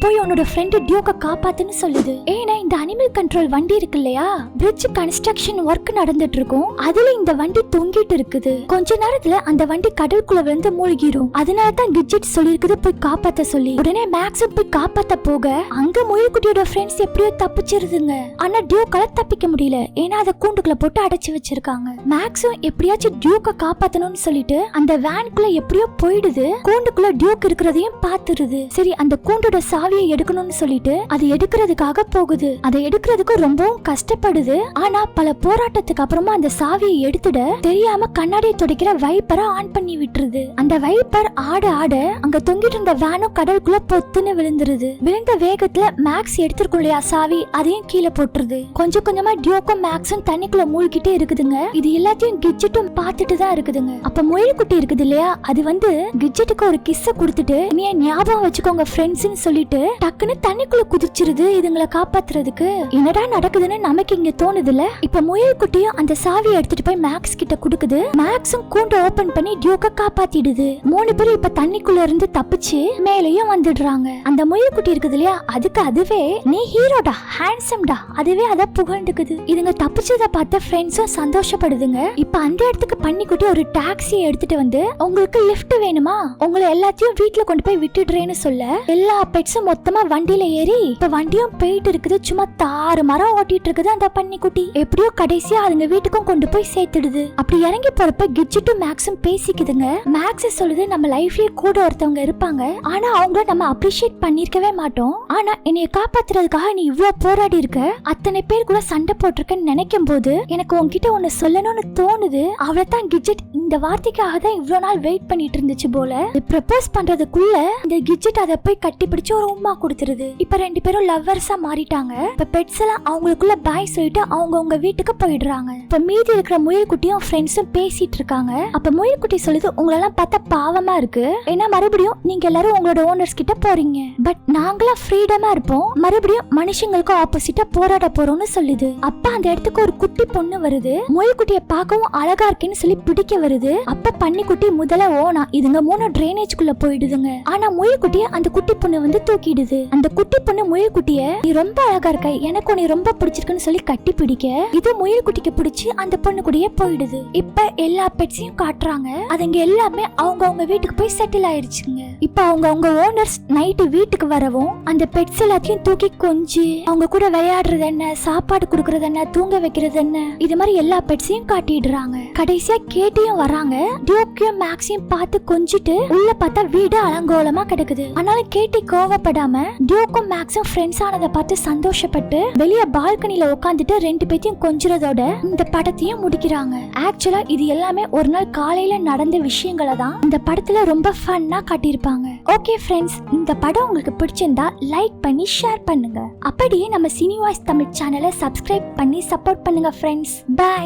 Speaker 1: போய் உன்னோட ஃப்ரெண்ட் டியூக்க காப்பாத்துன்னு சொல்லுது. ஏன்னா இந்த அனிமல் கண்ட்ரோல் வண்டி இருக்கு இல்லையா, பிரிட்ஜ் கன்ஸ்ட்ரக்ஷன் ஒர்க் நடந்துட்டு இருக்கும், அதுல இந்த வண்டி தொங்கிட்டு இருக்குது. கொஞ்ச நேரத்துல அந்த வண்டி கடலுக்குள்ள விழுந்து மூழ்கிரும். அதனாலதான் கிட்ஜெட் சொல்லிருக்குது போய் காப்பாத்த சொல்லி. உடனே மேக்ஸும் போய் காப்பாத்த போக அங்க முயல் குட்டியோட ஃப்ரெண்ட்ஸ் எப்படியோ தப்பிச்சிருதுங்க. ஆனா டியூக்கால தப்பிக்க முடியல, ஏன்னா அதை கூண்டுக்குள்ள போட்டு அடைச்சு வச்சிருக்காங்க. மேக்ஸும் எப்படியாச்சும் டியூக்க காப்பாத்தணும்னு சொல்லிட்டு அந்த வேனுக்குள்ள எப்படியோ போயிடுது. கூண்டுக்குள்ள டியூக் இருக்கிறதையும் பாத்துருது. சரி, அந்த கூண்டோட சாவியை எடுக்கணும்னு சொல்லிட்டு அதை எடுக்கிறதுக்காக போகுது. அதை எடுக்கிறதுக்கு ரொம்பவும் கஷ்டப்படுது. ஆனா பல போராட்டத்துக்கு அப்புறமா அந்த சாவியை எடுத்துட தெரியாம கண்ணாடியை துடைக்கிற வைப்பரை ஆன் பண்ணி விட்டுருது. அந்த வைப்பர் ஆட ஆட அங்க தொங்கிட்டு இருந்த வேனும் கடலுக்குள்ள பொத்துன்னு விழுந்துருது. விழுந்த வேகத்துல மேக்ஸ் எடுத்திருக்கும் இல்லையா சாவி, அதையும் கீழே போட்டுருது. கொஞ்சம் கொஞ்சமா டியூக்கும் மேக்ஸும் தண்ணிக்குள்ள மூழ்கிட்டே இருக்குதுங்க. இது எல்லாத்தையும் கிட்ஜெட்டும் பார்த்துட்டு தான் இருக்குதுங்க. அப்ப முயல் குட்டி இருக்குது இல்லையா, அது வந்து கிட்ஜெட்டுக்கு ஒரு கிஸ்ஸ கொடுத்துட்டு நீ ஞாபகம் வச்சுக்கோங்க ஃப்ரெண்ட்ஸ் சொல்லிட்டு டக்குன்னு தண்ணிக்குள்ள குதிச்சிருது இதுங்களை காப்பாத்துறதுக்கு. என்னடா நடக்குதுன்னு நமக்கு இங்க தோணுதுல. இப்ப முயல் குட்டியும் அந்த சாவியை எடுத்துட்டு போய் மேக்ஸ் கிட்ட கொடுக்குது. மேக்ஸும் கூண்டை ஓபன் பண்ணி டியூக்க காப்பாத்திடுது. 3 பேரும் இப்ப தண்ணிக்குள்ள இருந்து தப்பிச்சு மேலையும் வந்துடுறாங்க. அந்த முயல் குட்டி இருக்குது இல்லையா, அதுக்கு அதுவே நீ ஹீரோடா, ஹேண்ட்ஸம்டா, அதுவே அத புகழ்ந்துக்குது. இதுங்க தப்பிச்சத பார்த்த ஃப்ரெண்ட்ஸும் சந்தோஷப்படுதுங்க. இப்ப அந்த இடத்துக்கு பன்னிக்குட்டி ஒரு டாக்ஸியை எடுத்துட்டு வந்து உங்களுக்கு லிஃப்ட் வேணுமா, உங்களை எல்லாத்தையும் வீட்டுல கொண்டு போய் விட்டுடுறேன்னு சொல்ல எல்லா பெட்ஸும் மொத்தமா வண்டியில ஏறி இப்ப வண்டியும் போயிட்டு இருக்குது. சும்மா தாறு மரம் ஓட்டிட்டு இருக்குது அந்த பன்னிக்குட்டி. எப்படியோ கடைசியா அதுங்க வீட்டுக்கும் கொண்டு போய் சேர்த்துடுது. அப்படி இறங்கி போறப்ப கிட்ஜெட்டும் மேக்ஸும் பேசிக்குதுங்க. மேக்ஸ் சொல்லுது நம்ம லைஃப்லயே கூட ஒருத்தவங்க இருப்பாங்க, ஆனா அவங்கள நம்ம அப்ரிஷியேட் பண்ணிருக்கவே மாட்டோம். ஆனா என்னைய காப்பாத்துறதுக்காக நீ இவ்வளவு போராடி இருக்க, அத்தனை பேர் கூட சண்டை போட்டிருக்கன்னு நினைக்கும் போது எனக்கு உன்கிட்ட ஒன்னு சொல்லணும்னு தோணுது. அவ்வளவுதான் கிட்ஜெட் இந்த வார்த்தைக்காக தான் இவ்வளவு நாள் வெயிட் பண்ணிட்டு இருந்துச்சு போல. ப்ரப்போஸ் பண்றதுக்குள்ள இந்த கிட்ஜெட் அதை போய் கட்டி பிடிச்சு ஒரு உம்மா கொடுத்துருது. இப்ப 2 பேரும் லவ்வர்ஸா மாறிட்டாங்க. இப்ப பெட்ஸ் எல்லாம் அவங்களுக்குள்ள பாய் சொல்லிட்டு அவங்க வீட்டுக்கு போயிடுறாங்க. இப்ப மீதி இருக்கிற முயல் குட்டியும் ஃப்ரெண்ட்ஸும் பேசிட்டு இருக்காங்க. அப்ப முயல் குட்டி சொல்லுது உங்களெல்லாம் பார்த்தா பாவமா இருக்கு, ஏன்னா மறுபடியும் நீங்க எல்லாரும் உங்களோட ஓனர்ஸ் கிட்ட போறீங்க, பட் நாங்களாம் ஃப்ரீடமா இருப்போம், மறுபடியும் மனுஷங்களுக்கு ஆப்போசிட்டா போராட போறோம்னு சொல்லுது. அப்ப அந்த இடத்துக்கு ஒரு குட்டி பொண்ணு வருது. முயல் குட்டிய பார்க்கவும் அழகா இருக்கேன்னு சொல்லி பிடிக்க வருது. அப்ப பன்னிக்குட்டி முதல்ல ஓனா இதுங்க 3 ட்ரைனேஜ்குள்ள போயிடுதுங்க. ஆனா முயல் குட்டிய அந்த குட்டி பொண்ணு வந்து தூக்கிடுது. அந்த குட்டி பொண்ணு முயல் குட்டிய நீ ரொம்ப அழகா இருக்க, எனக்கு உன்னை ரொம்ப பிடிச்சிருக்குன்னு சொல்லி கட்டி பிடிக்க இது முயல் குட்டிக்கு பிடிச்சி அந்த பொண்ணு கூடயே போயிடுது. இப்ப எல்லா பெட்ஸையும் காட்டுறாங்க. அதுங்க எல்லாமே அவங்க வீட்டுக்கு போய் செட்டில் ஆயிருச்சுங்க. இப்ப அவங்க ஓனர்ஸ் நைட்டு வீட்டுக்கு வரவும் அந்த பெட்ஸ் எல்லாத்தையும் தூக்கி கொஞ்சி அவங்க கூட விளையாடுறது என்ன, சாப்பாடு கொடுக்கறது என்ன, தூங்க வைக்கிறது என்ன, இது மாதிரி எல்லா பெட்ஸையும் காட்டிடுறாங்க. கடைசியா கேட்டியும் வராங்க. டியூக்கையும் மேக்ஸையும் பார்த்து கொஞ்சிட்டு உள்ள பார்த்தா வீடு அலங்கோலமா கிடக்குது. ஆனாலும் கேட்டி கோவப்படாம டியூக்கும் மேக்ஸும் ஃப்ரெண்ட்ஸ் ஆனதை பார்த்து சந்தோஷப்பட்டு வெளியே பால்கனில உட்காந்துட்டு 2 பேத்தையும் கொஞ்சறதோட இந்த படத்தையும் முடிக்கிறாங்க. ஆக்சுவலா இது எல்லாமே ஒரு நாள் காலையில நடந்த விஷயங்களை தான் இந்த படத்துல ரொம்ப ஃபன்னா காட்டியிருப்பாங்க. ஓகே ஃப்ரெண்ட்ஸ், இந்த படம் உங்களுக்கு பிடிச்சிருந்தா லைக் பண்ணி ஷேர் பண்ணுங்க. அப்படியே நம்ம சினி வாய்ஸ் தமிழ் சேனலை சப்ஸ்கிரைப் பண்ணி சப்போர்ட் பண்ணுங்க ஃப்ரெண்ட்ஸ். பை.